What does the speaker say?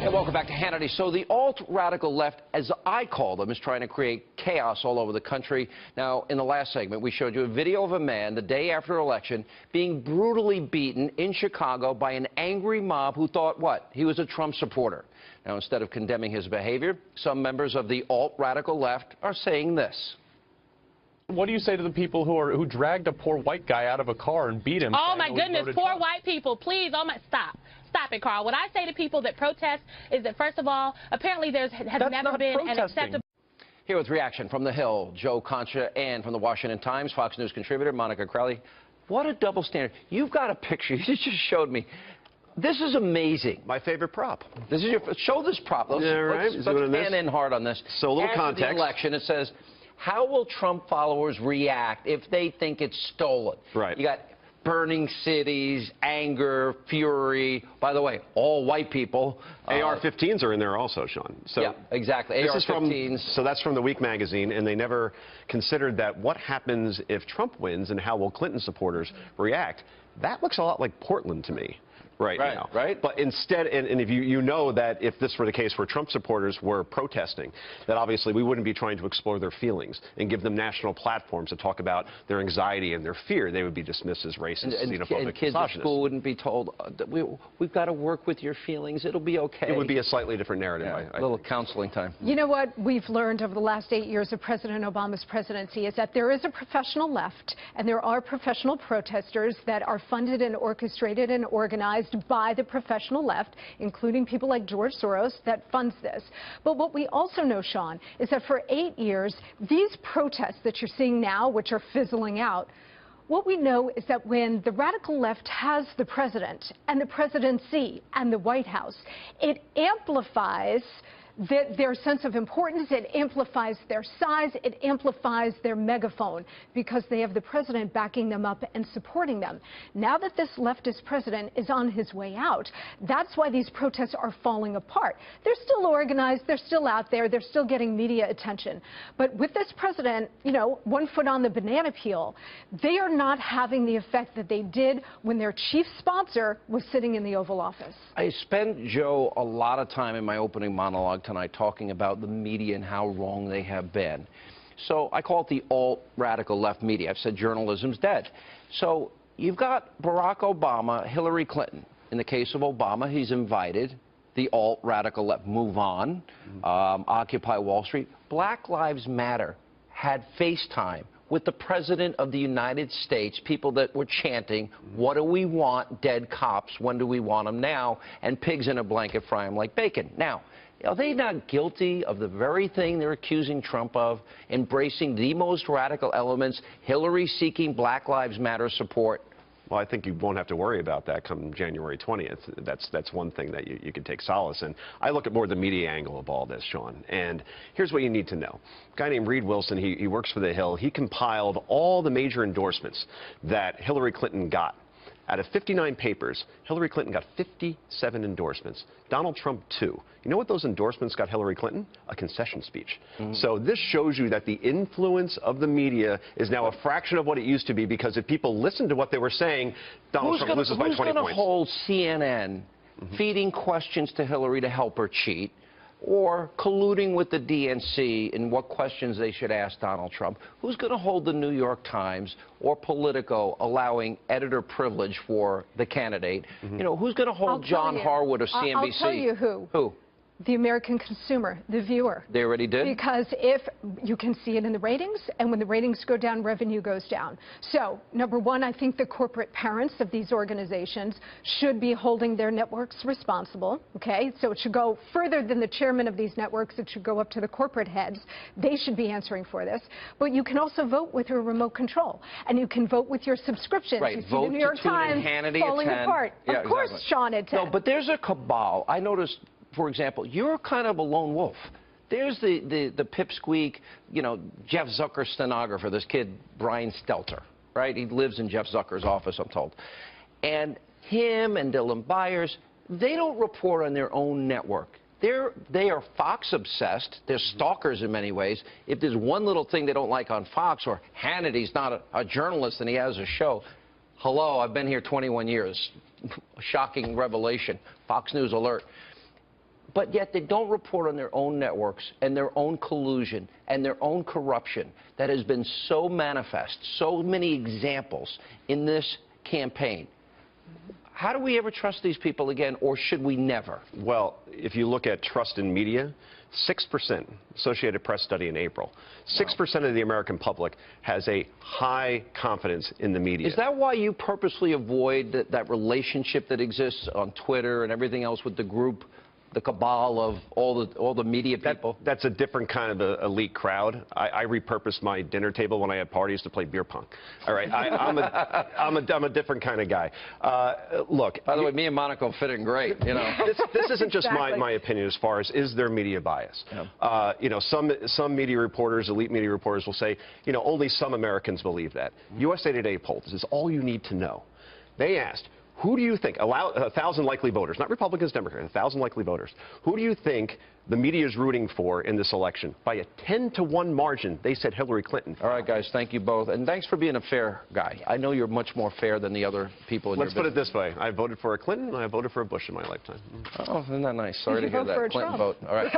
And welcome back to Hannity. So the alt-radical left, as I call them, is trying to create chaos all over the country. Now, in the last segment, we showed you a video of a man the day after election being brutally beaten in Chicago by an angry mob who thought, what? He was a Trump supporter. Now, instead of condemning his behavior, some members of the alt-radical left are saying this. What do you say to the people who dragged a poor white guy out of a car and beat him? Oh, my goodness, poor white people, please, stop. Stop it, Carl. What I say to people that protest is that, first of all, apparently has never been an acceptable... Here with reaction from The Hill, Joe Concha, and from the Washington Times, Fox News contributor Monica Crowley. What a double standard. You've got a picture. You just showed me. This is amazing. My favorite prop. This is show this prop. Let's pan in hard on this. So a little After context. the election, it says, how will Trump followers react if they think it's stolen? Right. You got burning cities, anger, fury. By the way, all white people. AR-15s are in there also, Sean. So yeah, exactly. AR-15s. So that's from the Week magazine, and they never considered that what happens if Trump wins and how will Clinton supporters react. That looks a lot like Portland to me. Right now. Right. But instead, and if you know that if this were the case where Trump supporters were protesting, that obviously we wouldn't be trying to explore their feelings and give them national platforms to talk about their anxiety and their fear. They would be dismissed as racist, xenophobic, and kids at school wouldn't be told, we've got to work with your feelings. It'll be okay. It would be a slightly different narrative. Yeah, a little counseling time. You know what we've learned over the last 8 years of President Obama's presidency is that there is a professional left and there are professional protesters that are funded and orchestrated and organized by the professional left, including people like George Soros, that funds this. But what we also know, Sean, is that for 8 years, these protests that you're seeing now, which are fizzling out, what we know is that when the radical left has the president and the presidency and the White House, it amplifies their sense of importance, it amplifies their size, it amplifies their megaphone because they have the president backing them up and supporting them. Now that this leftist president is on his way out, that's why these protests are falling apart. They're still organized, they're still out there, they're still getting media attention. But with this president, you know, 1 foot on the banana peel, they are not having the effect that they did when their chief sponsor was sitting in the Oval Office. I spent, Joe, a lot of time in my opening monologue tonight talking about the media and how wrong they have been. So I call it the alt-radical left media. I've said journalism's dead. So you've got Barack Obama, Hillary Clinton. In the case of Obama, he's invited the alt-radical left. Move On, Occupy Wall Street. Black Lives Matter had FaceTime with the President of the United States, people that were chanting, what do we want, dead cops, when do we want them now, and pigs in a blanket fry them like bacon. Now, are they not guilty of the very thing they're accusing Trump of, embracing the most radical elements, Hillary seeking Black Lives Matter support? Well, I think you won't have to worry about that come January 20th. That's one thing that you can take solace in. I look at more the media angle of all this, Sean, and here's what you need to know. A guy named Reed Wilson, he works for The Hill. He compiled all the major endorsements that Hillary Clinton got. Out of 59 papers, Hillary Clinton got 57 endorsements. Donald Trump, 2. You know what those endorsements got Hillary Clinton? A concession speech. So this shows you that the influence of the media is now a fraction of what it used to be, because if people listened to what they were saying, Donald Trump loses by 20 points. Who's going to hold CNN feeding questions to Hillary to help her cheat, or colluding with the DNC in what questions they should ask Donald Trump? Who's going to hold the New York Times or Politico allowing editor privilege for the candidate? You know, who's going to hold John Harwood of CNBC? I'll tell you who. Who? The American consumer, the viewer. They already did? Because if you can see it in the ratings, and when the ratings go down, revenue goes down. So, number one, I think the corporate parents of these organizations should be holding their networks responsible, okay? So it should go further than the chairman of these networks. It should go up to the corporate heads. They should be answering for this. But you can also vote with your remote control, and you can vote with your subscriptions. Right, you see vote the New York Times falling apart. Yeah, of course, Sean, at 10. No, but there's a cabal. I noticed, for example, you're kind of a lone wolf. There's the pipsqueak, you know, Jeff Zucker stenographer, this kid, Brian Stelter, right? He lives in Jeff Zucker's office, I'm told. And him and Dylan Byers, they don't report on their own network. They are Fox obsessed. They're stalkers in many ways. If there's one little thing they don't like on Fox, or Hannity's not a journalist and he has a show, hello, I've been here 21 years. Shocking revelation. Fox News alert. but yet they don't report on their own networks and their own collusion and their own corruption that has been so manifest, so many examples in this campaign. How do we ever trust these people again, or should we never? Well, if you look at trust in media, 6%, Associated Press study in April, 6% of the American public has a high confidence in the media. Is that why you purposely avoid that relationship that exists on Twitter and everything else with the group, the cabal of all the media people? That's a different kind of elite crowd. I repurpose my dinner table when I have parties to play beer pong. All right, I'm a different kind of guy. Look. By the way, me and Monica fit in great. You know, this isn't just my opinion as far as is there media bias. Yeah. You know, some media reporters, elite media reporters, will say, you know, only some Americans believe that. USA Today poll. This is all you need to know. They asked, who do you think, 1,000 likely voters, not Republicans, Democrats, 1,000 likely voters, who do you think the media is rooting for in this election? By a 10-to-1 margin, they said Hillary Clinton. All right, guys, thank you both. And thanks for being a fair guy. I know you're much more fair than the other people in your business. Let's put it this way. I voted for a Clinton, and I voted for a Bush in my lifetime. Oh, isn't that nice? Sorry to hear that. Clinton vote. All right.